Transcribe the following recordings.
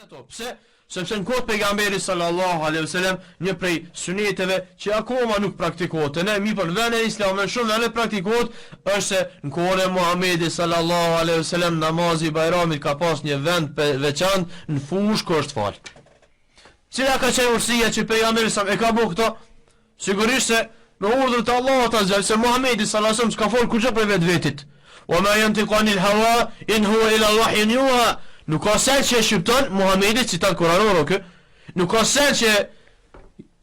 ato. Pse? Sepse në kohë pejgamberi sallallahu alaihi wasallam një prej suneteve që akoma nuk praktikohet, ne mi për vënë islamën shumë vënë praktikohet, është se në kohën e Muhamedit sallallahu alaihi wasallam namazi i Bajramit ka pas një vend veçantë në fushë kur është fal. Cila ka qenë urësia që pejgamberi sa e ka bëu këto? Sigurisht se me urdhër të Allahut azza se Muhamedi sallallahu alaihi wasallam s'ka fol kurrë për vetvetit. Wa ma yantiqu anil hawa in huwa ila wahyin yuha. Nuk ka sel që e shqipton Muhamedi, citat kuranor o kë, nuk ka sel që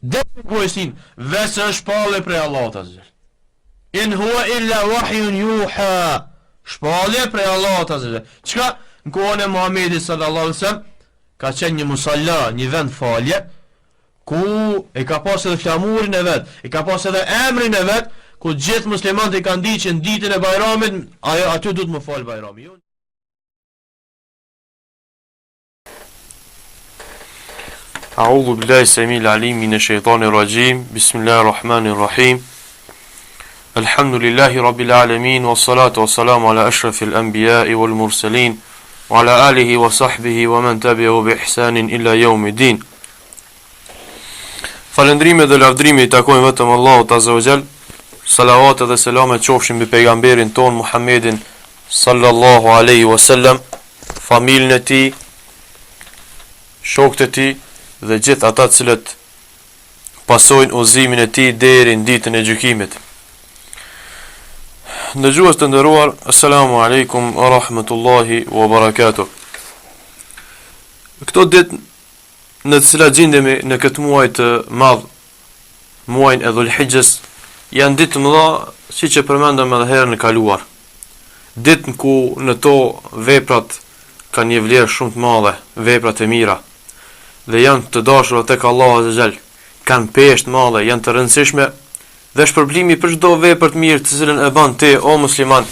dhe poesin, vesë është shpallë prej Allahut azza. In huwa illa wahyun yuha. Shpallë prej Allahut azza. Çka në kohën e Muhamedit sallallahu alaihi wasallam ka qenë një musalla, një vend falje, ku e ka pas edhe flamurin e vet, e ka pas edhe emrin e vet, ku gjithë muslimanët e kanë ditë që në ditën e Bajramit, aty duhet më fal Bajrami. أعوذ بالله السميع العليم من الشيطان الرجيم بسم الله الرحمن الرحيم الحمد لله رب العالمين والصلاة والسلام على أشرف الأنبياء والمرسلين وعلى آله وصحبه ومن تبعه بإحسان إلى يوم الدين. Falëndrimi dhe lavdrimi I takojnë vetëm Allahut Azza wa Jall. Salavat dhe selamet qofshin mbi pejgamberin ton Muhammedin sallallahu alaihi wasallam, familjen e tij, shokët e tij dhe gjithë ata të cilët pasojnë udhëzimin e tij deri në ditën e gjykimit. Ndëgjues të nderuar, assalamu alaikum wa rahmatullahi wa barakatuh. Këto ditë në të cilat gjendemi në këtë muaj të madh, muajin e Dhul-Hijjes, janë ditë të mëdha, siç e përmendëm edhe herën e kaluar. Ditë ku në to veprat kanë një vlerë shumë të madhe, veprat e mira, dhe janë të dashura tek Allahu Azza wa Jall, kanë peshë të madhe, janë të rëndësishme dhe shpërblimi për çdo vepër të mirë të cilën e bën ti o musliman,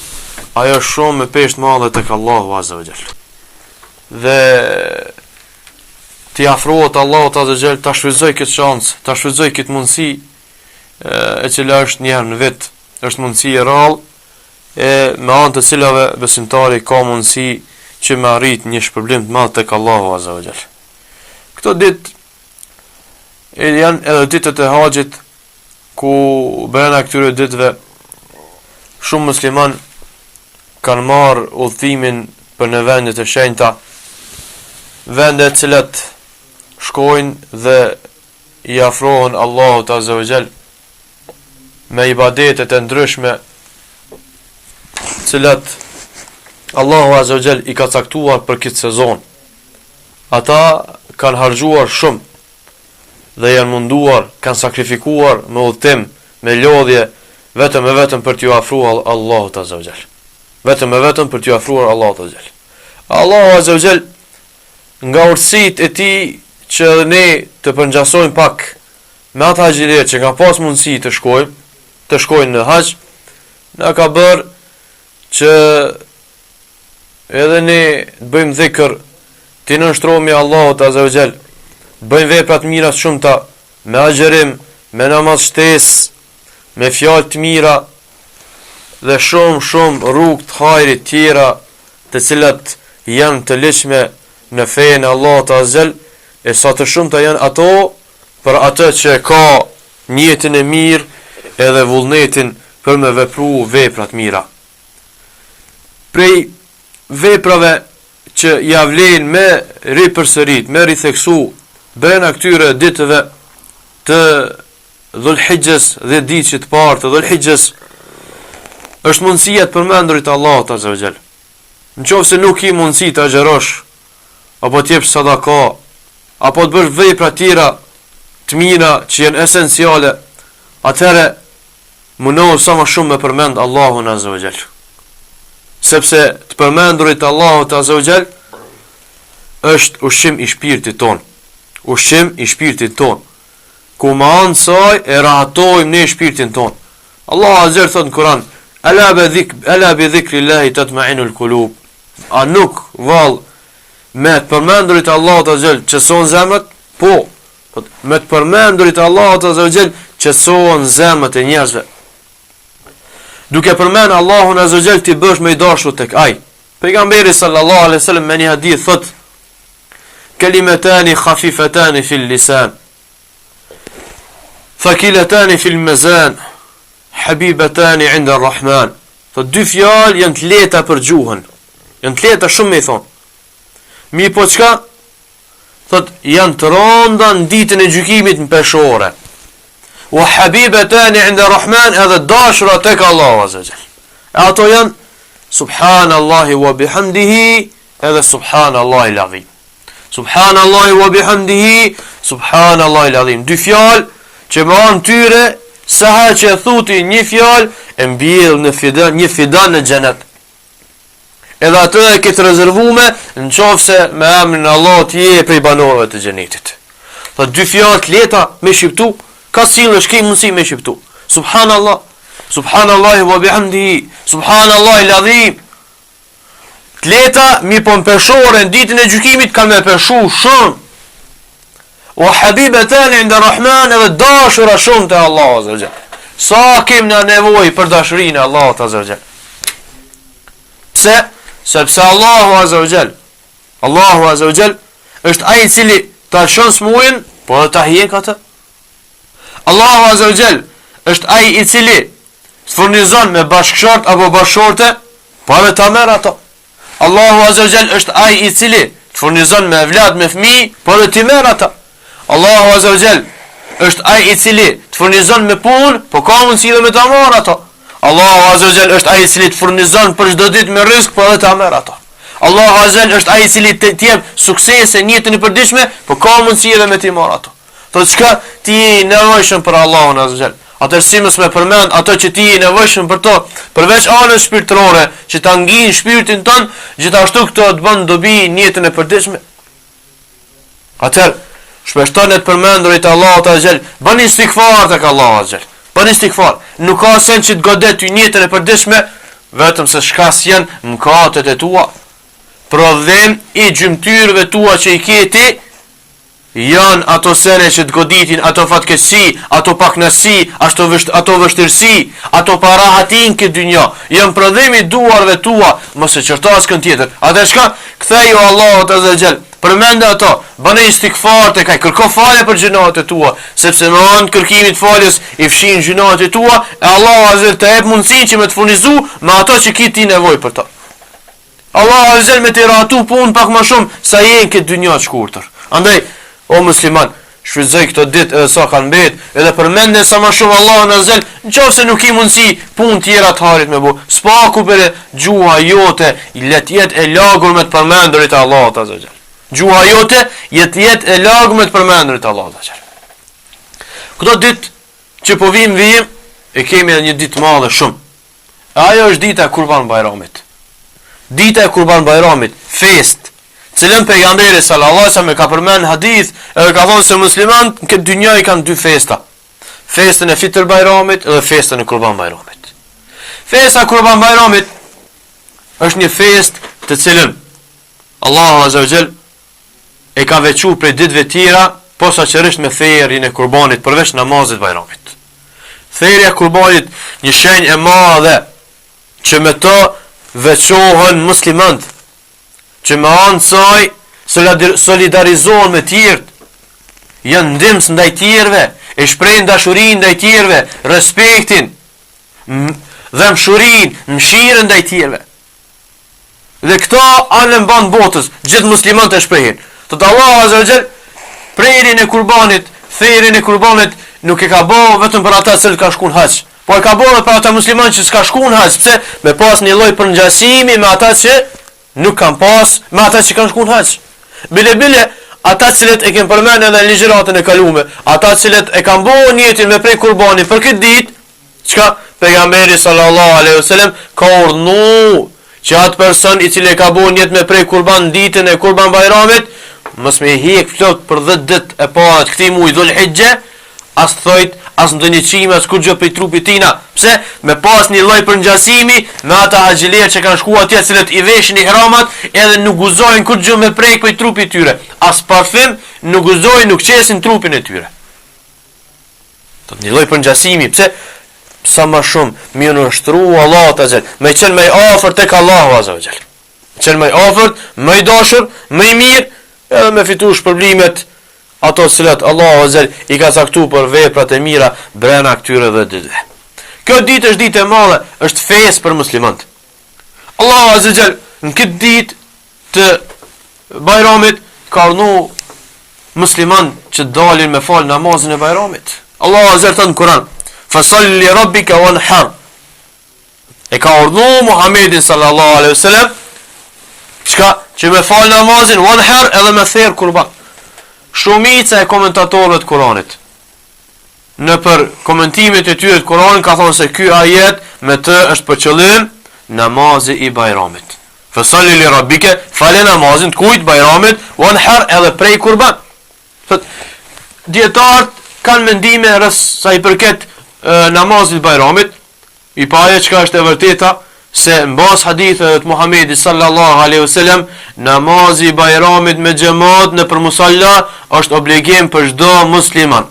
ajo është shumë me peshë të madhe tek Allahu Azza wa Jall. Dhe ti afrohet Allahut Azza wa Jall, ta shfrytëzoj këtë shansë, ta shfrytëzoj këtë mundësi e cila është një herë në vit, është mundësi e rrallë e me anë të cilave besimtari ka mundësi që me arrit një shpërblim të madh tek Allahu Azza wa Jall. Këto ditë janë edhe ditët e haxhit, ku brenda këtyre ditëve shumë musliman kanë marrë udhëtimin për në vendet e shenjta, vende të cilat shkojnë dhe I afrohen Allahut Azza wa Jall me ibadetet e ndryshme, cilat Allahu Azza wa Jall I ka caktuar për këtë sezon. Ata kanë harxhuar shumë dhe janë munduar, kanë sakrifikuar me udhtim, me lodhje, vetëm e vetëm për t'ju afruar Allahut Azza wa Jall. Vetëm e vetëm për t'ju afruar Allahut Azza wa Jall. Allahu Azza wa Jall nga urtësitë e tij që ne të përngjasojmë pak me ata haxhirë që nga pas mundësi të shkojnë në haxh, na ka bërë që edhe ne të bëjmë dhikr, ti nënshtrohemi Allahut Azza wa Jall, bëjmë vepra të mira shumëta, me agjerim, me namaz shtesë, me fjalë të mira dhe shumë rrugë të hajrit tjera, të cilat janë të lehtëshme në fenë e Allahut Azza wa Jall, e sa të shumta janë ato për atë që ka niyetën e mirë edhe vullnetin për me vepru vepra të mira. Prej veprave që ja vlen me ripërsërit, me ritheksu brenda këtyre ditëve të Dhul-Hijjes dhe ditëve të parë të Dhul-Hijjes, është mundësia të përmendurit Allahut Azza wa Jall. Nëse nuk I mundësi të agjerosh, apo të jepsh sadaka, apo të bësh vepra tjera të mira që janë esenciale, atëherë mundohu sa më shumë me përmend Allahun Azza wa Jall. Sepse të përmendurit Allahut Azza wa Jall është ushqim I shpirtit ton. Ushqim I shpirtit ton. Ku me anë saj e rahatojmë ne shpirtin ton. Allah Azza wa Jall thot në Kur'an: "Ala bi dhikrillahi tatma'inul qulub." A nuk vallë me të përmendurit Allahut Azza wa Jall qetësohen zemrat? Po, me të përmendurit Allahut Azza wa Jall qetësohen zemrat e njerëzve. Duke përmend Allahun Azza wa Jall ti bësh më I dashur tek ai. Pejgamberi sallallahu alaihi wasallam me një hadith thot: kalimatani khafifatani fil lisan, thaqilatani fil mizan, habibatani 'inda ar-Rahman. Thot dy fjalë janë të lehta për gjuhën. Janë të lehta shumë me thon. Mi po çka? Thot janë të rënda në ditën e gjykimit në peshore. Wa habibatani 'inda ar-Rahman, edhe dashura tek Allahu azza wajal. Ato janë subhanallahi wa bihamdihi, edhe subhanallahi al-azim. Subhanallahi wa bihamdihi, subhanallahi al-azim. Dy fjalë që më anë tyre, sa që thuti një fjalë, e mbjell në fidan, një fidan në xhenet. Edhe atë e këtë rezervume, në qofë se me emrin Allah t'je prej banorëve të xhenetit. Dhe dy fjalë të leta me shqiptu, ka sillësh ke mundësi me shqiptu. Subhanallah, subhanallahi wa bihamdihi, subhanallahi al-azim. Të leta mi po në peshore në ditën e gjykimit kanë me peshu shumë. Wa habibatan 'inda ar-Rahman, edhe dashura shumë te Allahu azza wajal. Sa kem na nevojë për dashurinë e Allahut azza wajal. Pse? Sepse Allahu azza wajal është ai i cili ta shon smujin, po ta hiq atë. Allahu azza wajal është ai i cili furnizon me bashkëshort apo bashkëshorte, po edhe ta merr ato. Allahu azza wajal është ai i cili furnizon me evlad me fëmijë, po edhe ti merr ata. Allahu azza wajal është ai i cili të furnizon me punë, po ka mundësi edhe me ta marr ato. Allahu azza wajal është ai i cili të furnizon për çdo ditë me rrezik, po edhe ta merr ato. Allahu azza wajal është ai i cili të jep suksese në jetën e përditshme, po ka mundësi edhe me ti marr ato. Thotë çka ti je nevojshëm për Allahun azza wajal. Atër si mos me përmend ato që ti je nevojshëm për to, përveç anës shpirtërore, që ta ngjin shpirtin ton, gjithashtu këto të bën dobi në jetën e përditshme. Atër shpeshton të përmendurit Allahut azza wajal, bëni istighfar tek Allahu azza wajal. Bëni istighfar. Nuk ka sen që të godet ty në jetën e përditshme, vetëm se shkas janë mëkatet e tua. Prodhem i gjymtyrëve tua që i keti, janë ato sene që të goditin, ato fatkeqësi, ato paknasi, ato vështirësi, ato parahatin këtë dynja, janë prodhemi duarve tua, mos e qërtas kënd tjetër. Atë shka, ktheju Allahut azza wajal, përmende ato, bëne istighfar tek ai, kërko falje për gjunat e tua, sepse me anë kërkimit faljes i fshin gjunat e tua, e Allahu azza wajal të jep mundësinë që me të furnizu me ato që ki ti nevojë për to. Allahu azza wajal me të ratu punë pak më shumë sa jenë këtë dynja të shkurtër. Andaj o musliman, shfrytëzoj këto ditë edhe sa kanë mbet, edhe përmende sa më shumë Allahun azza wajal, nëse nuk i mundsi punë tjera të harit me bu. Spaku për gjuha jote, let jetë e lagur me të përmendurit e Allahut azza wajal. Gjuha jote jetë e lagur me të përmendurit e Allahut azza wajal. Këto ditë që po vim, e kemi edhe një ditë madhe shumë. Ajo është dita e Kurban Bayramit. Dita e Kurban Bayramit, fest, cilën pejgamberi sallallahu alaihi wasallam ka përmend hadith, edhe ka thonë se muslimanët në këtë dynjë i kanë dy festa. Festën e Fitr Bayramit dhe festën e Kurban Bayramit. Festa e Kurban Bayramit është një fest të cilën Allahu azza wajal e ka veçuar për ditëve tjera, posaçërisht me thirrjen e kurbanit përveç namazit Bayramit. Thirrja e kurbanit një shenjë e madhe që me to veçohen muslimanët, që me anë saj solidarizohen me tjerët, janë ndihmës ndaj tjerëve, e shprehin dashurinë ndaj tjerëve, respektin, dëmshurinë, mëshirën ndaj tjerëve. Dhe këto anë mban botës, gjithë muslimanët e shprehin. Tot Allahu azza wajal prerjen e kurbanit, thirrjen e kurbanit nuk e ka bëu vetëm për ata që ka shkuar hax, po e ka bëu për ata muslimanë që s'ka shkuar hax, pse me pas një lloj përngjasimi me ata që nuk kanë pas, me ata që kanë shkuar hax. Bile ata cilët e kanë përmendur edhe në ligjëratën e kaluar, ata cilët e kanë bëu niyetin me prej kurbanit për këtë ditë, çka pejgamberi sallallahu alaihi wasallam ka urdhëruar që atë person i cili ka bëu niyet me prej kurban ditën e Kurban Bayramit, mos me hiq plot për 10 ditë e para të këtij muaji Dhul Hijja, as thojt, as ndonjë çime, as kurrë për trupit tina. Pse? Me pas një lloj përngjasimi me ata haxhiler që kanë shkuar atje, cilët i veshin ihramat, edhe nuk guzojnë kurrë me prek për trupit tyre. As parfym nuk guzojnë, nuk qesin trupin e tyre. Një lloj përngjasimi, pse? Sa më shumë më nështru Allahu azza wajal, më qenë më i afërt tek Allahu azza wajal. Qenë më i afërt, më i dashur, më i mirë edhe me fitu shpërblimet ato cilat Allahu Azza i ka caktuar për veprat e mira brenda këtyre dhe ditëve. Kjo ditë është ditë e madhe, është festë për muslimanët. Allahu Azza në këtë ditë të Bajramit ka urdhëruar musliman që dalin me fal namazin e Bajramit. Allahu Azza thënë në Kur'an: "Fasalli li rabbika wanhar." E ka urdhëruar Muhamedit sallallahu alaihi wasallam që me fal namazin wanhar edhe me therr kurban. Shumica e komentatorëve të Kuranit në për komentimet e tyre të Kuranit ka thonë se ky ajet me të është për qëllim namazi i Bajramit. Fasalli li rabbika, falë namazin të kujt Bajramit, wanhar edhe prej kurban. Dietarët kanë mendime rreth sa i përket namazit Bajramit, i paje çka është e vërteta se mbas haditheve të Muhamedit sallallahu alaihi wasallam namazi i Bajramit me xhamat në për musalla është obligim për çdo musliman.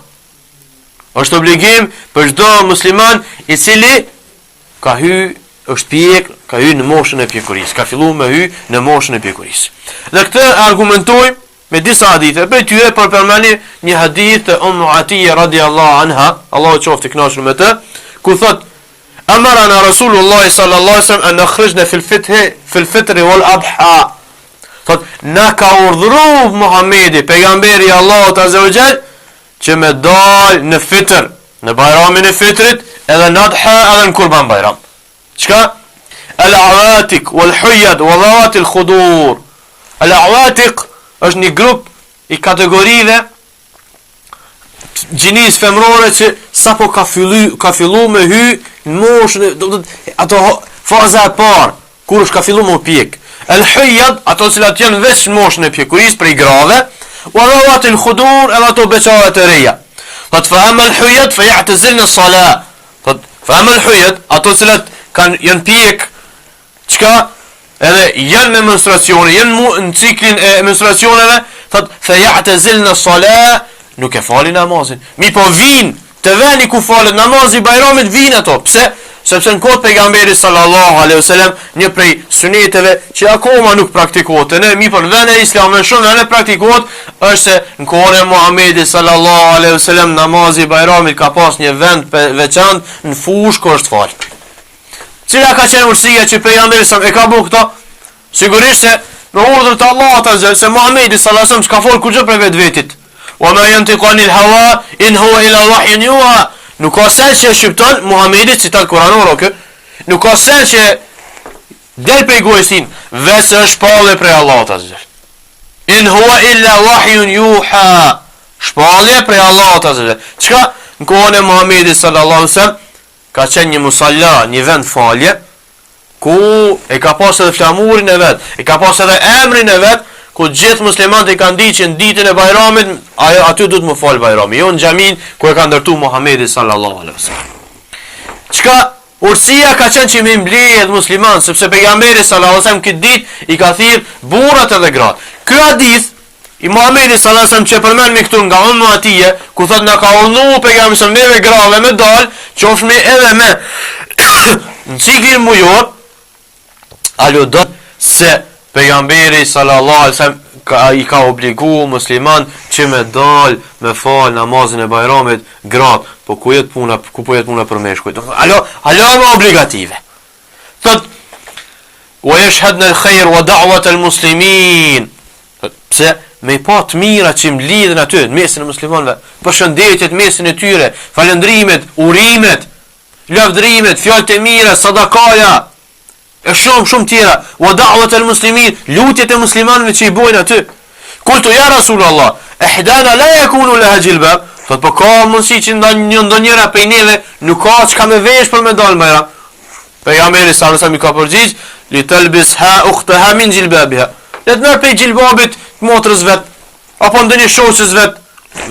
Është obligim për çdo musliman i cili ka është pjek, ka në moshën e pjekurisë, ka filluar me në moshën e pjekurisë. Dhe këtë argumentojmë me disa hadithe. Për tyre për përmeni një hadith të Atiyya radhiyallahu anha, Allahu qoftë i kënaqur me të, ku thot: "Amarana Rasulullah sallallahu alaihi wasallam an nakhrijna fil fitr wal adha." Thot, na ka urdhëruar Muhamedi, pejgamberi i Allahut azza wa jall, që me dal në fitr, në Bajramin e fitrit, edhe në adha edhe në kurban Bajram. Çka? Al-awatik wal huyad wa dhawat al-khudur. Al-awatik është një grup i kategorive gjinis femrore që sapo ka fillu me hy në moshën, ato faza e parë, kur është ka fillu me pjek. El-huyad, ato cilat janë veç në moshën e pjekuris prej grave, wa dhawat al-khudur, edhe ato beqare të reja. Thot, fa ama el-huyad, fa ya'tazilna as-salat. Thot, fa ama el-huyad, ato cilat janë pjek, çka edhe janë me menstruacione, janë në ciklin e menstruacioneve, thot, fa ya'tazilna as-salat, nuk e falin namazin. Mi po vinë të veni ku falet namazi Bajramit, vinë ato. Pse? Sepse në kohë pejgamberi sallallahu alaihi wasallam një prej suneteve që akoma nuk praktikohet, ne mi për vende islame shumë vende praktikohet, është se në kohën e Muhamedit sallallahu alaihi wasallam namazi Bajramit ka pas një vend veçantë në fushë kur është fal. Cila ka qenë urësia që pejgamberi sa e ka bërë këto? Sigurisht se me urdhër të Allahut azza se Muhamedi sallallahu alaihi wasallam s'ka fol kurrë për vetvetit. Wa ma yantiqu anil hawa in huwa illa wahyun yuha. Nuk ka sen që shqipton Muhamedi citat kuranor, okay? Nuk ka sen që del prej gojës tin, veç është shpallje prej Allahut azza. In huwa illa wahyun yuha. Shpallje prej Allahut azza. Çka në kohën e Muhamedit sallallahu alaihi wasallam ka qenë një musalla, një vend falje, ku e ka pas edhe flamurin e vet, e ka pas edhe emrin e vet, ku gjithë muslimanët e kanë ditë që në ditën e Bajramit aty duhet më fal Bajrami, jo në xhamin ku e ka ndërtu Muhamedi sallallahu alaihi wasallam. Çka urësia ka qenë që me mbledh musliman, sepse pejgamberi sallallahu alaihi wasallam këtë ditë i ka thirr burrat edhe gratë. Ky hadith i Muhamedi sallallahu alaihi wasallam që përmend me këtu nga Atiyya, ku thotë na ka urdhëruar pejgamberi sallallahu alaihi wasallam grave me dal, qofshme edhe me në ciklin mujor, alo do se pejgamberi sallallahu alaihi wasallam i ka obliguar musliman që me dal me fal namazin e Bajramit gratë, po ku jet puna për meshkujt. Alo më obligative. Thot wa yashhadna al-khair wa da'wat al-muslimin. Pse me pa të mira që mlidhen aty në mesin e muslimanëve, përshëndetjet mesin e tyre, falëndrimet, urimet, lavdrimet, fjalët e mira, sadakaja, e shumë tjera, wa da'wat al-muslimin, lutjet e muslimanëve që i bojnë aty. Kultu ja Rasulullah, ihdana la yakunu laha jilbab. Thot po ka mundësi që ndonjëra prej neve nuk ka çka me vesh për me dal Bajram. Pejgamberi sallallahu alaihi wasallam i ka përgjigj, li talbisha ukhtaha min jilbabiha. Le të merr pe jilbabit motrës vet, apo ndonjë shoqës vet,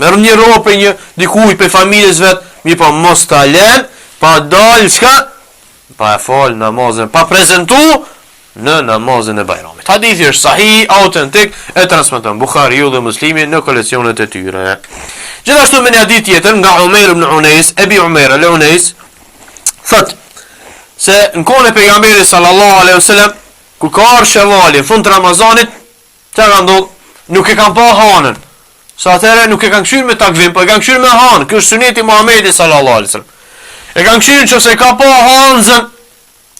merr një rrobë një dikujt pe familjes vet, mi po mos ta lën, pa dal çka? Pa e fal namazin, pa prezantu në namazin e Bajramit. Hadithi është sahih, autentik, e transmeton Buhariu dhe Muslimi në kolecionet e tyre. Gjithashtu me një hadith tjetër nga Umair ibn Unais, Ebi Umair al-Unais, thot se në kohën e pejgamberit sallallahu alaihi wasallam, kur ka ardhur Shawali, fund të Ramazanit, çka ka ndodhur? nuk e kanë pa hanën. Sa atëherë nuk e kanë kshyrë me takvim, po e kanë kshyrë me hanë. Ky është suneti Muhamedit sallallahu alaihi wasallam. E kanë kshyrë nëse ka pa hanën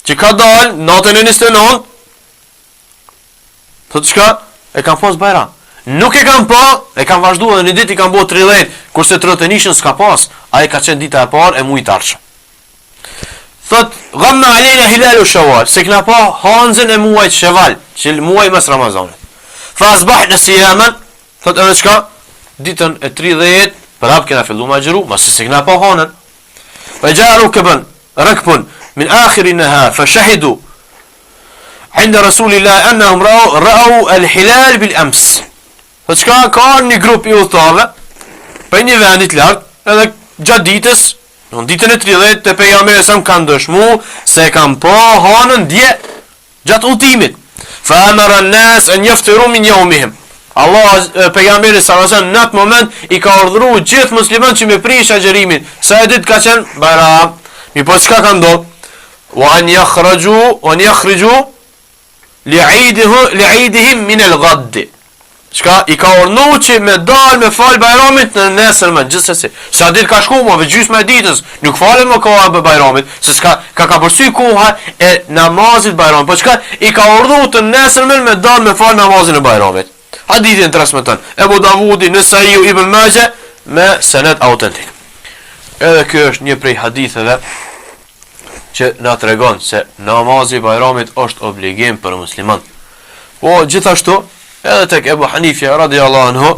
që ka dalë natën e 29, thotë çka e kanë pas bajram. Nuk e kanë pa, e kanë vazhduar dhe në ditë i kanë bërë 30, kurse 31 s'ka pas, ai ka qenë dita e parë e muajit arshëm. Thot ghamma alejna hilalu shawal, se kna pa hanzën e muajit shawal, që muaj mas Ramazanit. Fa asbahna siyaman, thot edhe çka ditën e 30 prap kena filluar ma xhiru, mos se kna pa hanën. Fa jaru kaban rakbun min akhir an-nahar fa shahidu عند رسول الله أنهم رأوا الهلال بالأمس. فشكا كان një grup i udhëtarëve për një vendit lart, edhe gjatë ditës, në ditën e 30 te pejgamberi sa kanë dëshmuar se kanë pa hanën dje gjatë udhimit. Fa amara an-nas an yaftiru min yawmihim. Allah pejgamberi sa në atë moment i ka urdhëruar gjithë muslimanët që me prish agjerimin, sa e ditë ka qenë Bayram. Mi po çka ka ndodhur? Wa an yakhriju li'idihim min al-ghadd. Çka i ka urdhëruar që me dal me fal Bayramit në nesërmen, gjithsesi. Sa ditë ka shkuar më gjysmë e ditës, nuk falen më koha e Bayramit, se ka përsy koha e namazit Bayramit. Po çka i ka urdhëruar të nesërmen me dal me fal namazin e Bayramit. Hadithin transmeton Ebu Davudi, Nesai, Ibn Majah me sanad autentik. Edhe kjo është një prej haditheve që na tregon se namazi Bayramit është obligim për musliman. Po gjithashtu edhe tek Ebu Hanifja radiallahu anhu,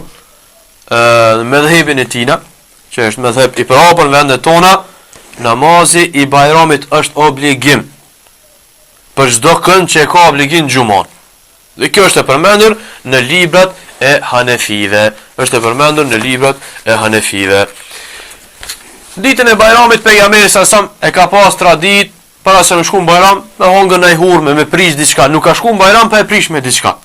mëdhëbin e tina, që është mëdhëb i përhapur në vendet tona, namazi i Bayramit është obligim për çdo kënd që e ka obligim xhuman. Dhe kjo është e përmendur në librat e Hanefive. Ditën e Bayramit pejgamberi sa e ka pas tradit para se me shku në Bayram me hongër në hurme, me prish diçka. Nuk ka shku në Bayram pa e prish me diçka.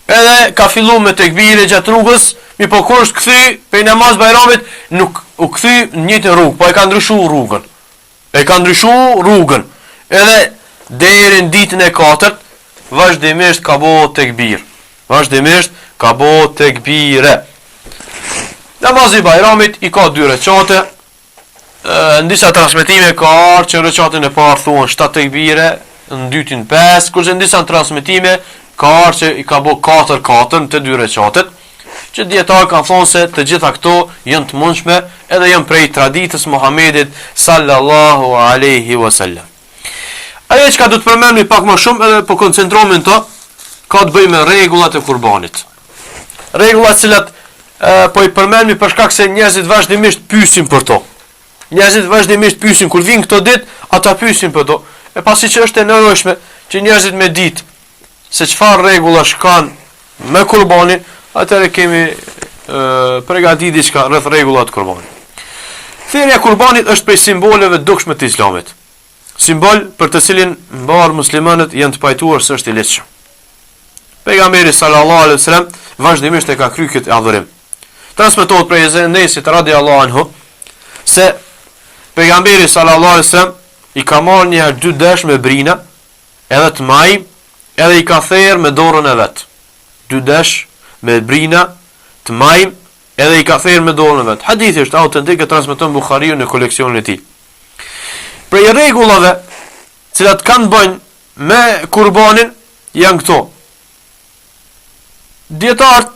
Edhe ka fillu me tekbire gjatë rrugës, mi po kur është kthy pe namaz Bayramit nuk u kthy në njëjtën rrugë, po e ka ndryshuar rrugën. Edhe deri në ditën e 4 vazhdimisht ka bo tekbir. Namazi Bayramit i ka 2 recate. Në disa transmetime ka ardhur që recatën e parë thuan 7 tekbire, në dytin 5, kurse në disa transmetime ka ardhur që i ka bo 4 të 2 recatet, që dietarë kanë thonë se të gjitha këto janë të mundshme edhe janë prej traditës Muhamedit sallallahu alaihi wasallam. Ajo që ka du të përmendni pak më shumë edhe po koncentrohemi në to, ka të bëjë me rregullat e kurbanit. Rregullat cilat po i përmendni për shkak se njerëzit vazhdimisht pyesin për to. Kur vijnë këto ditë, ata pyesin për to. E pasi që është e nevojshme që njerëzit me ditë se çfarë rregullash kanë me kurbanin, atëherë kemi përgatitur diçka rreth rregullat e kurbanit. Thirrja e kurbanit është prej simboleve dukshme të Islamit. Simbol për të cilin mbar muslimanët janë të pajtuar se është i lehtëshëm. Pejgamberi sallallahu alaihi wasallam vazhdimisht e ka kryer këtë adhurim. Transmetohet prej Enesit radiallahu anhu se pejgamberi sallallahu alaihi wasallam i ka marrë një herë 2 desh me brina, edhe të maj, edhe i ka therr me dorën e vet. 2 desh me brina, të maj, edhe i ka therr me dorën e vet. Hadithi është autentik, e transmeton Buhariu në koleksionin e tij. Prej rregullave cilat kanë bënë me kurbanin janë këto. Dietarët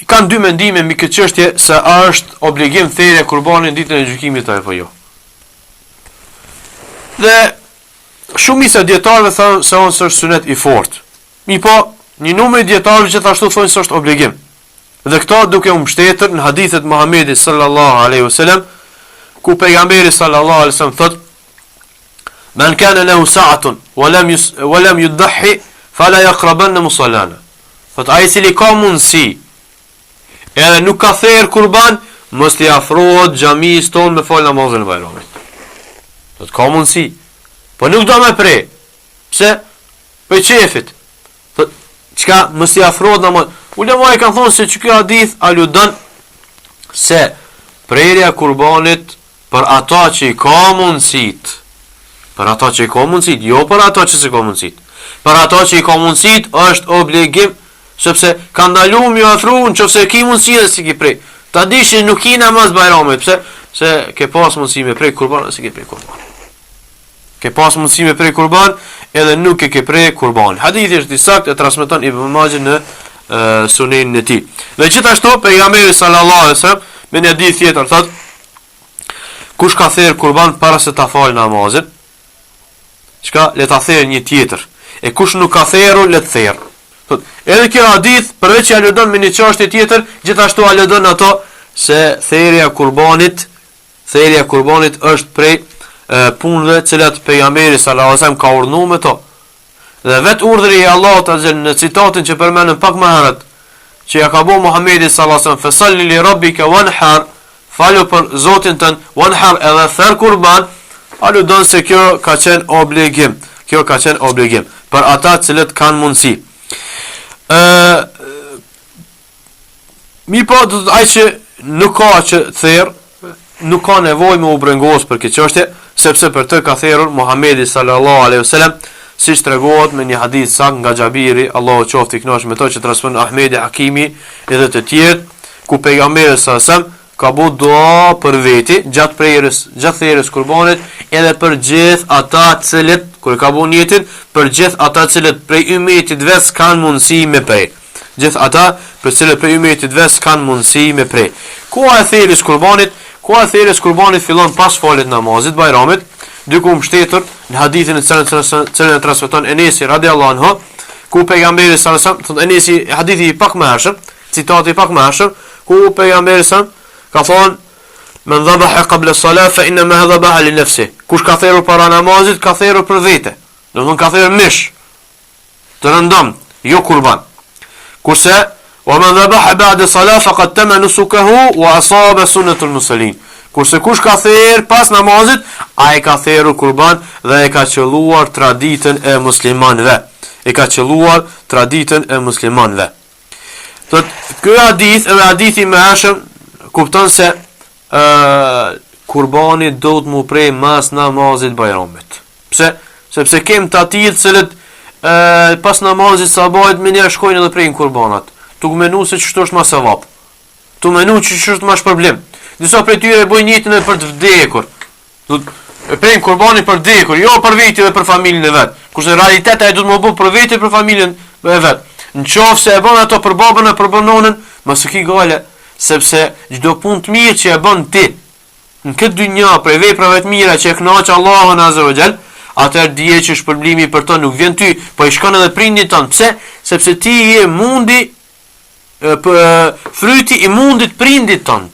kanë 2 mendime mbi këtë çështje, se a është obligim therrja e kurbanit ditën e gjykimit apo jo. Dhe shumica e dietarëve thonë se është sunet i fortë. Po, një numër i dietarëve gjithashtu thonë se është obligim. Dhe këto duke u mbështetur në hadithet Muhamedit sallallahu alaihi wasallam, ku pejgamberi sallallahu alaihi wasallam thotë: "Man kana lahu sa'atun wa lam yudhi fala yaqrabanna musallana." Fat ai cili ka mundsi edhe nuk ka therr kurban, mos t'i afrohet xhamisë tonë me fal namazin e Bayramit. Fat ka mundsi, po nuk do me pre. Pse? Për çefit. Fat çka mos t'i afrohet namaz. Ulemat kanë thonë se ky hadith aludon se prerja e kurbanit për ata që i ka mundësit. Jo për ata që s'ka mundësit. Për ata që i ka mundësit është obligim sepse ka ndaluar mi ofru nëse ke mundësi dhe si ke prej. Ta dish nuk ki namaz Bajramit, pse? Se ke pas mundësi me prej kurban, si ke prej kurban. Ke pas mundësi me prej kurban, edhe nuk ke prej kurban. Hadithi është i saktë, e transmeton Ibn Majah në sunenin e tij. Dhe gjithashtu pejgamberi sallallahu alaihi wasallam me një hadith tjetër thotë, kush ka therr kurban para se ta falë namazin, çka le ta therr një tjetër. E kush nuk ka therrur, le të therr. Thotë, edhe kjo hadith përveç që aludon me një çështje tjetër, gjithashtu aludon ato se therrja e kurbanit është prej punëve të cilat pejgamberi sallallahu alaihi wasallam ka urdhëruar me to. Dhe vet urdhri i Allahut azza në citatin që përmendëm pak më herët, që ja ka bëu Muhamedi sallallahu alaihi wasallam, "Fasalli li rabbika wanhar", falu për Zotin tënd, wanhar edhe therr kurban, aludon se kjo ka qenë obligim. Kjo ka qenë obligim për ata të cilët kanë mundësi. Mi po do të ai që nuk ka që therr, nuk ka nevojë me u brengos për këtë çështje, sepse për të ka therrur Muhamedi sallallahu alaihi wasallam, siç tregohet me një hadith sakt nga Xhabiri, Allahu qoftë i kënaqur me to, që transmeton Ahmedi Hakimi edhe të tjerë, ku pejgamberi sallallahu alaihi wasallam ka bëu dua për veti gjatë therrjes kurbanit, edhe për gjithë ata të cilët kur ka bëu niyetin, për gjithë ata të cilët prej ummetit vet kanë mundësi me prej. Gjithë ata për cilët prej ummetit vet kanë mundësi me prej. Koha e therrjes kurbanit, koha e therrjes kurbanit fillon pas faljes namazit Bajramit, diku mbështetur në hadithin e cilën e transmeton Enesi radhiyallahu anhu, ku pejgamberi sallallahu alaihi wasallam, thotë Enesi, hadithi i pak më hershëm, citati i pak më hershëm, ku pejgamberi sallallahu ka thonë, "Men dhabaha qabla salat fa inna ma dhabaha li nafsi." Kush ka therrur para namazit, ka therrur për vete. Do të thonë ka therrur mish të rëndom, jo kurban. Kurse wa man dhabaha ba'da salat faqad tama nusukahu wa asaba sunnatul musallin. Kurse kush ka therr pas namazit, ai ka therrur kurban dhe e ka qelluar traditën e muslimanëve. Thot, ky hadith edhe hadithi më hershëm kupton se kurbani do të mu prej mas namazit Bajramit. Pse? Sepse kem të atit cilët pas namazit sabahit me njerë shkojnë edhe prejnë kurbanat. Tu menu se ç'është është ma sevap. Tu menu që është ma shpërblim. Disa prej tyre bojnë jetën edhe për të vdekur. E prejnë kurbanin për vdekur, jo për veti dhe për familjen e vet. Kurse realiteta e do të më bëj për veti dhe për familjen e vet. Në qoftë se e bën ato për babën e për nonën, mos e ki gale, sepse çdo punë të mirë që e bën ti në këtë dynja për veprave të mira që e kënaq Allahun azza wa xal, atëherë dije që shpërblimi për to nuk vjen ty, po i shkon edhe prindit tënd. Pse? Sepse ti je fryti i mundit prindit tënd.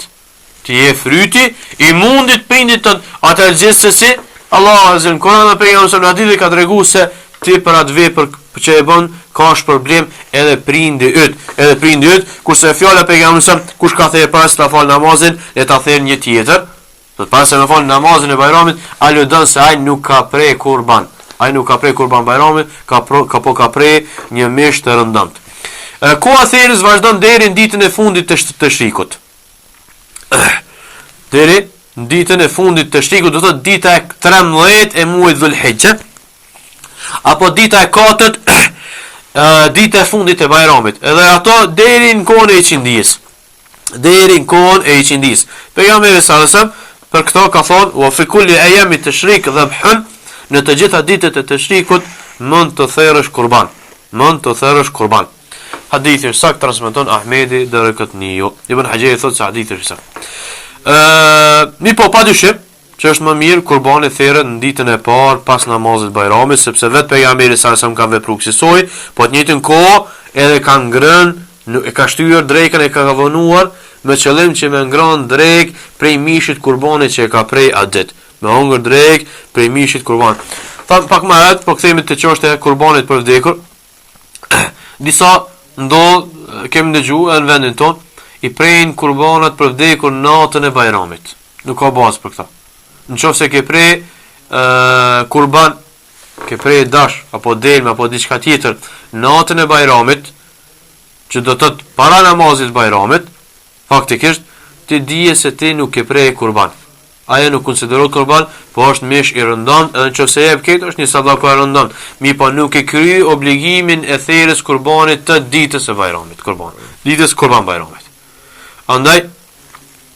Ti je fryti i mundit prindit tënd. Atëherë gjithsesi Allahu azza wa Kur'an e pejgamberit ka treguar se ti për atë vepër që e bën ka shpërblim edhe prindi yt, kurse fjala e pejgamberit, kush ka thënë pas ta fal namazin, le ta thënë një tjetër. Do të pas se me fal namazin e Bajramit, aludon se ai nuk ka prej kurban. Ai nuk ka prej kurban Bajramit, ka prej një mish të rëndomt. Koha therrjes vazhdon deri në ditën e fundit të shikut. Deri në ditën e fundit të shikut, do të thotë dita e 13 e muajit Dhulhijja, apo dita e 4 dita e fundit e Bajramit. Edhe ato deri në kohën e iqindis. Pejgamberi sallallahu alajhi wasallam për këto ka thonë, wa fi kulli ayami tashrik dhabhun, në të gjitha ditët e tashrikut mund të therrësh kurban. Hadithi është sakt, transmeton Ahmedi deri këtë niu. Ibn Hajeri thotë se hadithi është sakt. Mi po padyshim që është më mirë kurbani therrët në ditën e parë pas namazit Bajramit, sepse vetë pejgamberi sallallahu alajhi wasallam ka vepruar kësaj, po të njëjtën kohë edhe ka ngrënë, e ka shtyr drekën, e ka vonuar me qëllim që me ngrënë drek prej mishit kurbanit që e ka prej atë ditë. Me hongër drek prej mishit kurban. Tha pak më herët, po kthehemi te çështja e kurbanit për vdekur. Disa kemi dëgjuar në vendin ton, i prejnë kurbanat për vdekur natën e Bajramit. Nuk ka bazë për këtë. Në qoftë se ke prej kurban, ke prej dash apo delme apo diçka tjetër natën e Bajramit, që do të thotë para namazit Bajramit, faktikisht ti dije se ti nuk ke prej kurban. ajo nuk konsiderohet kurban, po është mish i rëndom, edhe nëse jep këtë është një sadaka e rëndom. Mi po nuk e kry obligimin e therrës kurbanit të ditës së Bajramit, ditës Kurban Bajramit. Andaj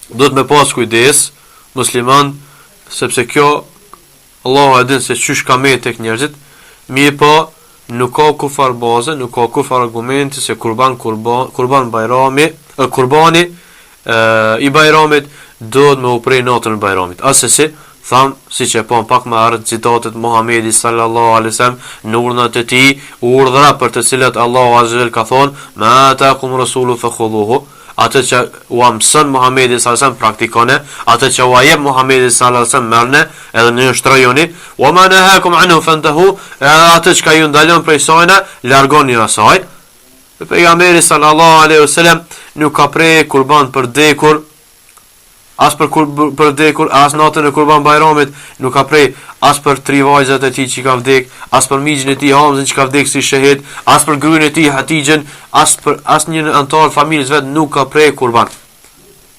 do të me pas kujdes musliman, sepse kjo Allahu e din se çysh ka me tek njerëzit, mi po nuk ka kufar baze, nuk ka kufar argumenti se kurban Bajrami, kurbani i Bajramit do të me uprej natën e Bajramit. Asesi, tham, si që e po pak më ardhë citatet Muhamedi sallallahu alaihi wasallam në urdhnat e tij, urdhra për të cilat Allahu azza wa jalla ka thonë, ma ataakum rasulu fakhudhuhu, atë që u mëson Muhamedi sallallahu alaihi wasallam praktikone, atë që u jep Muhamedi sallallahu alaihi wasallam merrne, edhe në shtrojoni, wa ma nahakum anhu fantahu, atë që ju ndalon prej saj, largoni asaj. Pejgamberi sallallahu alaihi wasallam nuk ka prej kurban për dekur, as për dekur, as natën e Kurban Bajramit nuk ka prej, as për 3 vajzat e tij që ka vdek, as për migjin e tij Hamzën që ka vdek si shahid, as për gruën e tij Hatixhen, as për asnjë antar familjes vet nuk ka prej kurban.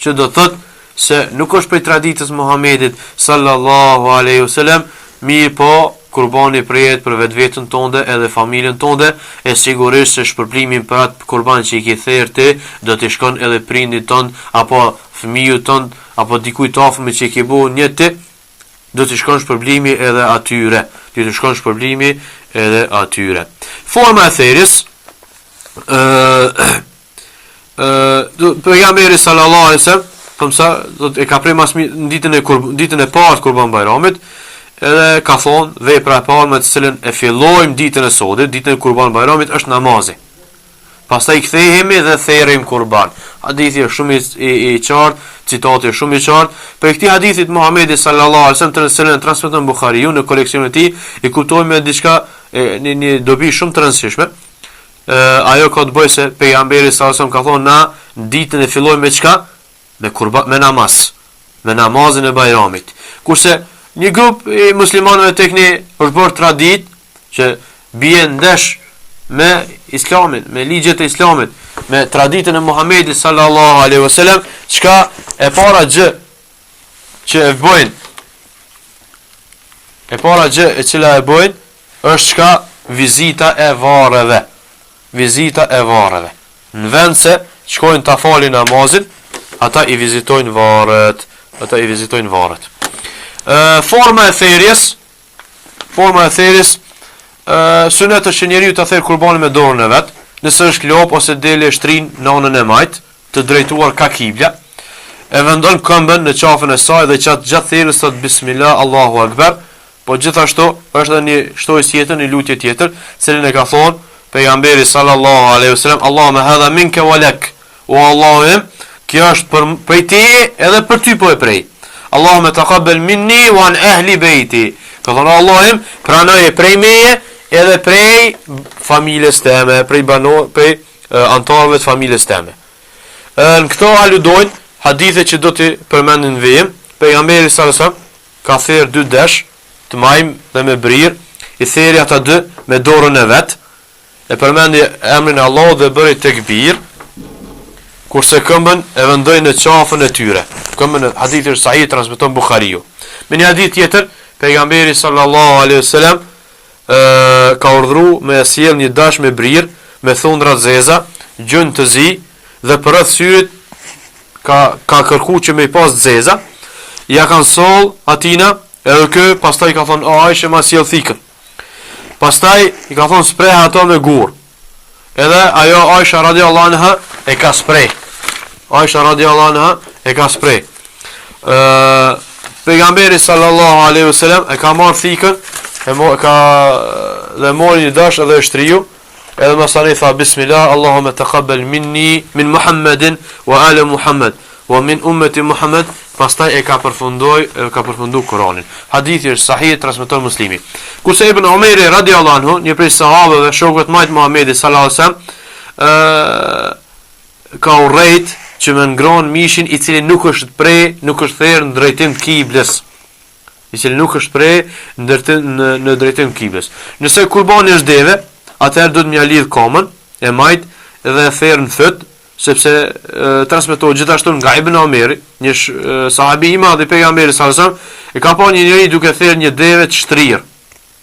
Që do thot se nuk është prej traditës Muhamedit sallallahu alaihi wasallam, mirë po kurbani prejet për vetveten tonde edhe familjen tonde, e sigurisht se shpërblimin për atë kurban që i ke therr ti do të shkon edhe prindit ton apo fëmijët ton apo dikujt afërm që i ke bëu një ti, do të shkon shpërblimi edhe atyre. Do të shkon shpërblimi edhe atyre. Forma e therrjes pejgamberi sallallahu alaihi wasallam, thomsa do të ka prej mas ditën e parë Kurban Bajramit, edhe ka thonë vepra e parë me të cilën e fillojmë ditën e sodit, ditën e Kurban Bajramit është namazi. Pastaj kthehemi dhe therrim kurban. Hadithi është shumë i qartë, citati është shumë i qartë. Për këtë hadithit Muhamedi sallallahu alaihi wasallam të cilën transmeton Buhariu në koleksionin e tij, i kuptojmë diçka një dobi shumë të rëndësishme. Ajo ka të bëjë se pejgamberi sallallahu alaihi wasallam ka thonë na ditën e fillojmë me çka? Me kurban, me namaz, me namazin e Bajramit. Kurse një grup i muslimanëve tek ne është bërë tradit që bie ndesh me islamin, me ligjet e islamit, me traditën e Muhamedit sallallahu alaihi wasallam, çka e para gjë që e bëjnë, e para gjë e cila e bëjnë është çka vizita e varreve. Vizita e varreve. Në vend se shkojnë ta falin namazin, ata i vizitojnë varret, Forma e therrjes, sunet është që njeriu ta therr kurbanin me dorën e vet, nëse është lop ose dele shtrin në anën e majt, të drejtuar ka kibla, e vendon këmbën në qafën e saj dhe gjatë therrjes thot bismillah, Allahu akbar, po gjithashtu është edhe një shtojës tjetër, një lutje tjetër, cilën e ka thonë pejgamberi sallallahu alaihi wasallam, Allahumma hadha minka wa lak, o Allahum, kjo është prej teje edhe për ty po e prej. Allahumma taqabbal minni wa an ahli bayti. Ka thonë Allahum, pranoje prej meje edhe prej familjes teme, prej antarëve të familjes teme. Në këto aludojnë hadithe që do të përmendin vijim. Pejgamberi sallallahu alaihi wasallam ka therr 2 desh të majm dhe me brir, i therri ata 2 me dorën e vet, e përmendi emrin e Allahut dhe bëri tekbir, kurse këmbën e vendoi në qafën e tyre. Këmbën, hadithi është sahih, transmeton Buhariu. Me një hadith tjetër, pejgamberi sallallahu alaihi wasallam ka urdhëruar me sjell një dash me brir, me thundra zeza, gjën të zi dhe për rreth syrit ka kërkuar që me i pas zeza. Ja kanë soll atina, edhe kë pastaj ka thonë Aisha ma sjell thikën. Pastaj i ka thonë spreh ato me gur. Edhe ajo Aisha radiallahu anha e ka spreh. Pejgamberi sallallahu alaihi wasallam e ka marrë thikën, dhe mori një dash edhe e shtriu, edhe masani tha bismillah, Allahumma taqabbal minni min Muhammedin wa ala Muhammed wa min ummeti Muhammed. Pastaj e ka përfundu Kur'anin. Hadithi është sahih, transmeton Muslimi. Kurse Ibn Umeri radiallahu anhu, një prej sahabëve shokëve të majt Muhamedit sallallahu alaihi wasallam, ka urrejt që me ngron mishin i cili nuk është therr në drejtim të kiblës. Në drejtim të kiblës. Nëse kurbani është deve, atëherë do të mja lidh kamën e majt dhe therr në fët, sepse transmetohet gjithashtu nga Ibn Omeri, një sahabi i madh i pejgamberit sallallahu alajhi wasallam, e ka pa një njeri duke thirrë një deve të shtrirë.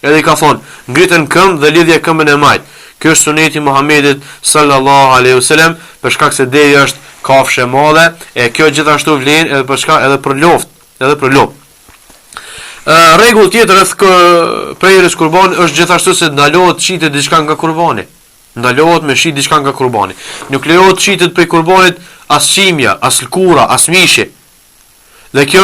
Edhe i ka thonë, ngritën këmbë dhe lidhje këmbën e majt. Kjo është suneti Muhamedit sallallahu alaihi wasallam, për shkak se devja është kafshë e madhe, e kjo gjithashtu vlen edhe për shkak edhe për lopë. Rregull tjetër rreth prerjes kurban është gjithashtu se ndalohet shitet diçka nga kurbani. Ndalohet me shit diçka nga kurbani. Nuk lejohet shitet prej kurbanit as çimja, as lkura, as mishi. Dhe kjo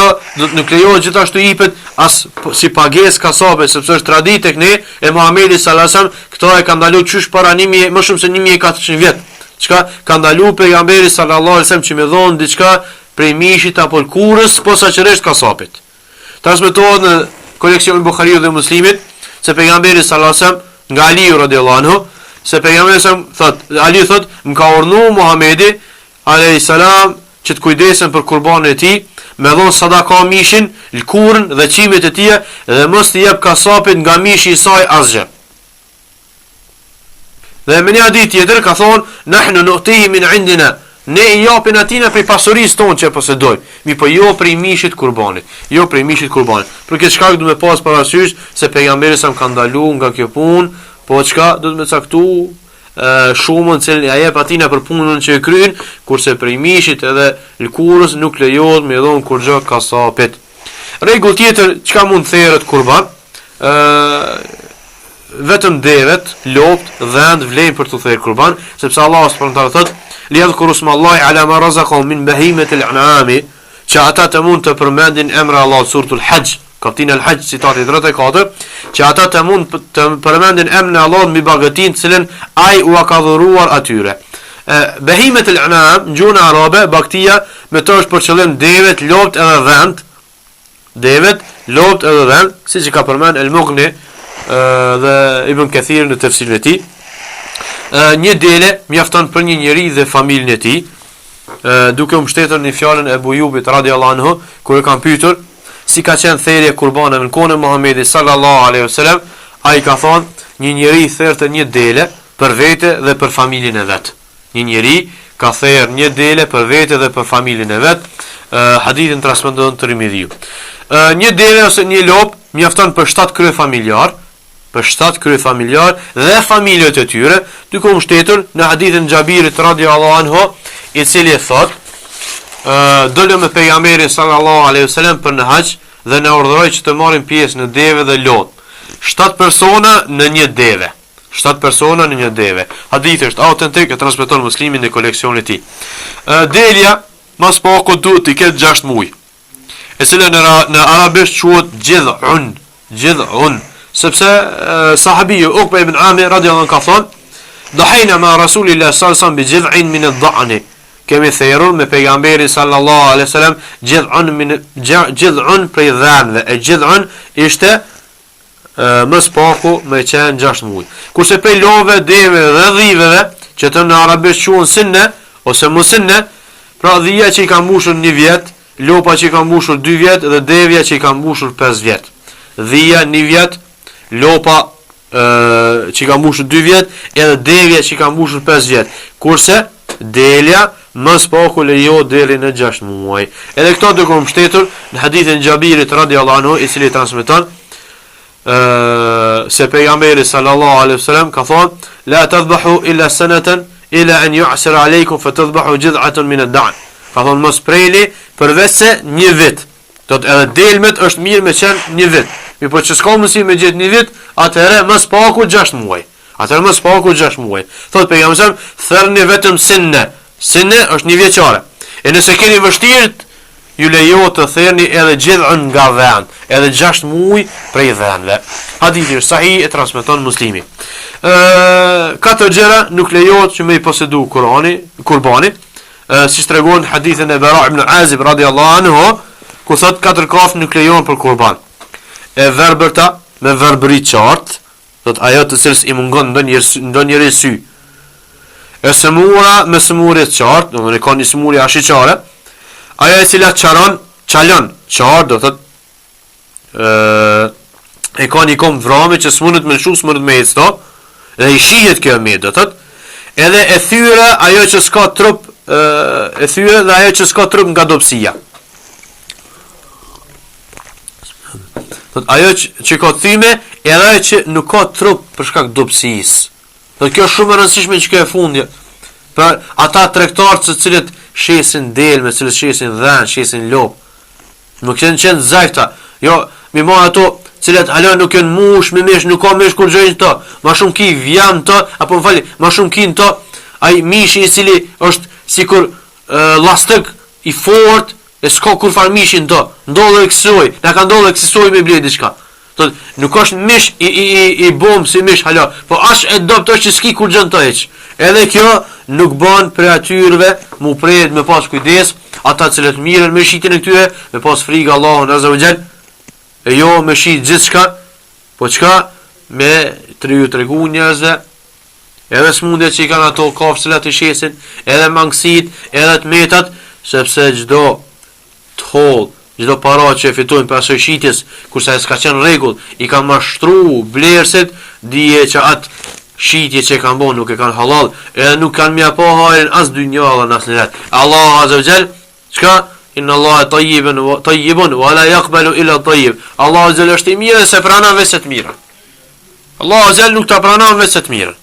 nuk lejohet gjithashtu hipet as si pagesë kasabe, sepse është traditë tek ne e Muhamedit sallallahu alajhi wasallam, këto e ka ndaluar çysh para më shumë se 1400 vjet. Çka ka ndaluar pejgamberi sallallahu alajhi wasallam që më dhon diçka prej mishit apo lkurës, posaçërisht kasapit. Transmetohet në koleksionin Buhariut dhe Muslimit se pejgamberi sallallahu alajhi wasallam nga Ali radhiyallahu anhu, se pejgamberi Ali thot, më ka urdhëruar Muhamedi alayhi salam që të kujdesen për kurbanin e tij, me dhon sadaka mishin, lkurën dhe qimet e tij dhe mos t'i jep kasapit nga mishi i saj asgjë. Dhe me një hadith tjetër ka thonë, nahnu nu'tihi min indina, ne i japin atina prej pasurisë tonë që posedojmë, mi po jo prej mishit kurbanit, Për këtë shkak duhet me pas parasysh se pejgamberi sa më ka ndaluar nga kjo punë, po çka do të me caktu shumën që ja jep atina për punën që e kryen, kurse prej mishit edhe lkurës nuk lejohet me dhon kurrë kasapit. Rregull tjetër çka mund therrët kurban, vetëm devet, lopt, dhënd vlen për të thërë kurban, sepse Allah subhanahu wa taala thotë: "Liyadhkuru smallahi ala ma razaqahum min bahimati al-an'ami", që ata të mund të përmendin emra Allah suratul Hajj, kapitull al-Hajj citati 34, që ata të mund të përmendin emrin e Allahut mbi bagëtin të cilën ai u ka dhuruar atyre. Bahimet al-an'am në gjuhën arabe, bagtia me të është për qëllim devet, lopt edhe dhënd. Devet, lopt edhe dhënd, siç i ka përmend El-Mughni dhe Ibn Kathir në tefsirin e tij. Një dele mjafton për një njeri dhe familjen e tij, duke u mbështetur në fjalën e Abu Jubit radhiyallahu anhu, kur e kanë pyetur si ka qenë therrja e kurbanit në kohën e Muhamedit sallallahu alaihi wasallam, ai ka thonë, një njeri therrte një dele për vete dhe për familjen e vet. Një njeri ka therrë një dele për vete dhe për familjen e vet. Hadithin transmeton Tirmidhiu. Një dele ose një lop mjafton për 7 krye familjar, dhe familjet e tyre, duke u mbështetur në hadithin Xhabirit radhiyallahu anhu, i cili thot, dolëm me pejgamberin sallallahu alaihi wasallam për në hax dhe na urdhëroi që të marrim pjesë në deve dhe lot. 7 persona në një deve. 7 persona në një deve. Hadithi është autentik, e transmeton Muslimi në koleksionin e tij. Delja mas paku duhet të ketë 6 muaj. E cila në arabisht quhet gjithun, sepse sahabiu Uqba ibn Amir radhiyallahu anhu ka thonë, "Dahayna ma Rasulillah sallallahu alaihi wasallam bi jid'in min ad-da'n." Kemi therrur me pejgamberin sallallahu alaihi wasallam gjithun prej dhanëve. E gjithun ishte mës paku me qenë 6 muaj. Kurse prej love, deve dhe dhiveve, që të në arabisht quhen sinne ose musinne, pra dhia që i ka mbushur 1 vjet, lopa që i ka mbushur 2 vjet dhe devja që i ka mbushur 5 vjet. Dhia 1 vjet, lopa që i ka mbushur 2 vjet, edhe devja që i ka mbushur 5 vjet. Kurse delja mës paku lejo deri në 6 muaj. Edhe këto do kom mbështetur në hadithin Xhabirit radhiyallahu anhu, i cili transmeton se pejgamberi sallallahu alaihi wasallam ka thonë, "La tadhbahu illa sanatan ila an yu'sir alaykum fatadhbahu jid'atan min ad-da'n." Ka thonë mos prejni përveç se 1 vit. Do të edhe delmet është mirë me qenë 1 vit. Mi po që s'ka mundësi me gjetë 1 vit, atëherë mës paku 6 muaj. Thot pejgamberi, thërni vetëm sinne është 1 vjeçare. E nëse keni vështirë, ju lejohet të therrni edhe gjithën nga dhënë, edhe 6 muaj prej dhënëve. Hadithi është sahih, e transmeton Muslimi. 4 gjëra nuk lejohet që me i posedu kurbani, si tregon hadithin e Bara ibn Azib radhiyallahu anhu, ku thot 4 kafë nuk lejohen për kurban. E verbërta me verbëri qartë, thot ajo të cilës i mungon ndonjëri sy. E sëmura me sëmurje të qartë, do të thonë ka një sëmurje ashiqare. Ajo e cila çalon qartë, do thot e ka një kom vrame që s'mundet me lëshu, s'mundet me ecë, dhe i shihet kjo me, do thot. Edhe e thyra ajo që s'ka trup e thyre dhe ajo që s'ka trup nga dobësia. Ajo që ka thyme edhe ajo që nuk ka trup për shkak dobësisë. Dhe kjo është shumë e rëndësishme që kjo e fundje. Për ata tregtarë të cilët shesin delme, cilët shesin dhen, shesin lop. Nuk kanë qenë zajta. Jo, mi ma ato cilët hala nuk janë mush, me mish, nuk ka mish kur gjojnë të. Ma shumë ki vjam të, apo më fali, ma shumë ki në të, ai mishi i cili është sikur lastik i fort, e s'ka kur far mishin të. Ndodhe e kësoj, na ka ndodhe e kësoj me blej diçka. Nuk është mish i bom si mish hala, po është e dopt është që s'ki kur gjën të heq. Edhe kjo nuk bën për atyrve mu prejt me pas kujdes, ata cilët mirën me shitin e këtyre, me pas frikë Allahun azza wa jall, e jo me shit gjithçka, po çka me ju tregu njerëzve, edhe smundjet që i kanë ato kafshëllat i shesin, edhe mangësit, edhe të metat, sepse çdo toll, çdo para që fitojnë pas së shitjes, kurse ai s'ka qenë rregull, i kanë mashtru blerësit, dije që atë shitje që kanë bon nuk e kanë halal, edhe nuk kanë mja po hajrin as dynjallën as nëret. Allah azza wa jall, çka? Inna Allah tayyibun wa la yaqbalu illa tayyib. Allah azza wa jall është i mirë se pranon vetëm të mirë. Allah azza wa jall nuk ta pranon vetëm të mirë.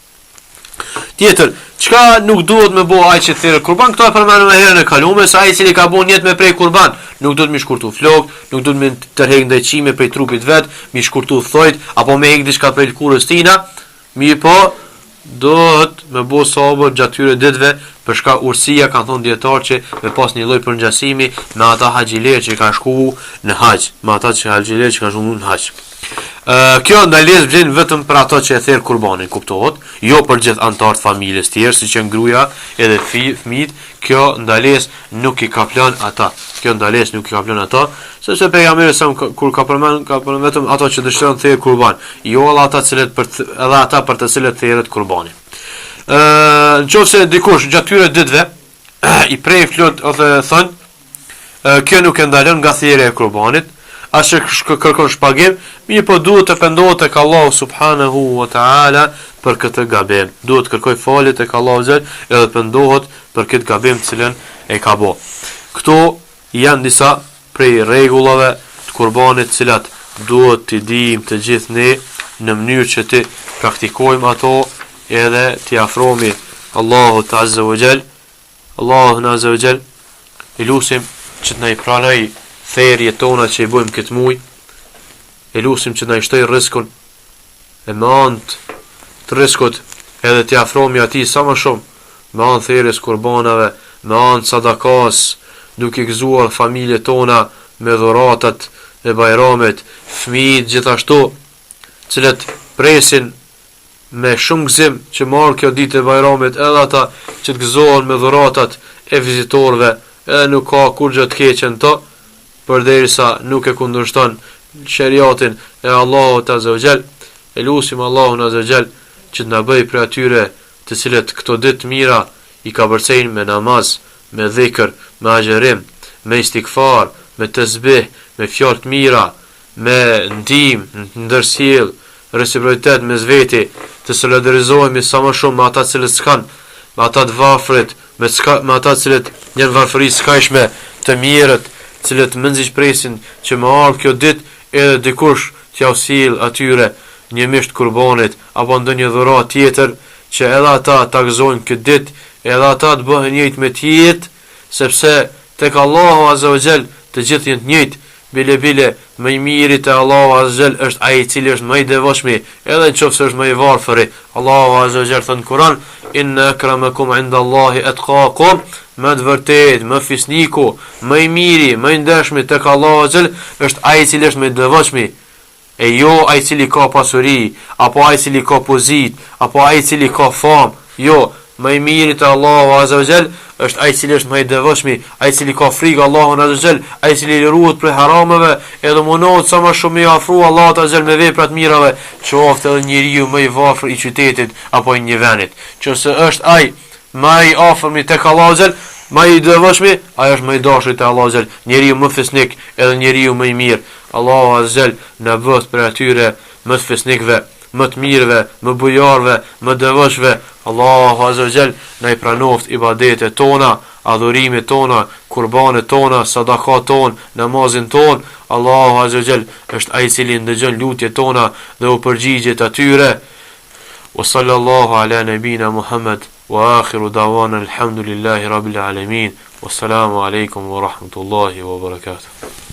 Tjetër, çka nuk duhet me bo ai që thirr kurban, këto e përmendëm herën e kaluar, se ai i cili ka bën jetë me prej kurban, nuk duhet mi shkurtu flok, nuk duhet mi tërheq ndajçime prej trupit vet, mi shkurtu thojt apo me heq diçka prej kurrës tina. Mi po dohet me bo sabër gjatë tyre ditëve, për shka urësia kanë thonë dietar që me pas një lloj përngjasimi me ata haxhiler që kanë shku në haxh, me ata që haxhiler që kanë shku në haxh. Kjo ndalesë vlen vetëm për ato që e therr kurbanin, kuptohet, jo për gjithë anëtarët familjes tjerë, siç janë gruaja edhe fëmijët. Kjo ndalesë nuk i ka plan ata. Kjo ndalesë nuk i ka plan ata, sepse pejgamberi sa kur ka përmend vetëm ato që dëshirojnë të therr kurban, jo edhe ata për të cilët therret kurbani. Nëse dikush gjatë tyre ditëve i prej flot ose thon, kjo nuk e ndalon nga thirrja e kurbanit, as që kërkon shpagim, mirë po duhet të pendohet tek Allahu subhanahu wa taala për këtë gabim. Duhet kërkoj falje tek Allahu zot edhe pendohet për këtë gabim të cilën e ka bë. Këto janë disa prej rregullave të kurbanit të cilat duhet të dijmë të gjithë ne në mënyrë që të praktikojmë ato edhe të afrohemi Allahut azza wa jall. Allahun azza wa jall i lutim që të na i pranoj therje tona që i bëjmë këtë muj, e lusim që na i shtoj rrezikun e me anë të rrezikut edhe të afrohemi atij sa më shumë, me anë therjes kurbanave, me anë sadakas, duke gëzuar familjet tona me dhuratat e bajramit, fëmijët gjithashtu, cilët presin me shumë gëzim që marrë kjo ditë e bajramit, edhe ata që të gëzohen me dhuratat e vizitorëve, edhe nuk ka kur gjë të keqen to, përderisa nuk e kundërshton shariatin e Allahut azza wa jall. E lutim Allahun azza wa jall që të na bëj për atyre të cilët këto ditë mira i ka bërcejnë me namaz, me dhikr, me agjerim, me istikfar, me tasbih, me fjalë të mira, me ndihmë, ndërsjell, reciprocitet mes veti, të solidarizohemi sa më shumë me ata cilët s'kan, me ata të varfrit, me ata cilët janë varfëri s'kajshme, të mirët, cilët mëndzis presin që më ardhë kjo ditë edhe dikush t'ja usil atyre një misht kurbanit apo ndonjë dhuratë tjetër që edhe ata ta gëzojnë këtë ditë, edhe ata të bëhen njëjtë me tjetë, sepse tek Allahu azza wa jall të gjithë janë të njëjtë. Bile më i miri te Allahu azza wa jall është ai i cili është më i devotshëm, edhe nëse është më i varfër. Allahu azza wa jall thon në Kur'an: inna akramakum inda Allahi atqakum. Më të vërtet, më fisniku, më i miri, më i ndershmi tek Allahu azza wa jall është ai i cili është më i devotshëm, e jo ai i cili ka pasuri, apo ai i cili ka pozit, apo ai i cili ka famë. Jo, më i miri te Allahu azza wa jall është ai i cili është më i devotshëm, ai i cili ka frikë Allahun azza wa jall, ai i cili ruhet prej harameve, edhe mundohet sa më shumë i afro Allahut azza wa jall me vepra të mirave, qoftë edhe njeriu më i varfër i qytetit apo i një vendit. Nëse është ai më i afërmi tek Allahu azza wa jall, më i devotshëm, ai është më i dashur te Allahu azza wa jall, njeriu më fisnik, edhe njeriu më i mirë. Allahu azza wa jall na bëhet për atyre më të fisnikëve, më të mirëve, më bujarëve, më devotshëve. Allahu azza wa jall na i pranoft ibadetet tona. adhurimet tona, kurbanet tona, sadakat tona, namazin ton. Allahu Azza wa Jall është ai i cili ndëgjon lutjet tona dhe u përgjigjet atyre. Wa sallallahu ala nabina Muhammad wa akhiru dawana alhamdulillahi rabbil alamin. Wassalamu alaikum wa rahmatullahi wa barakatuh.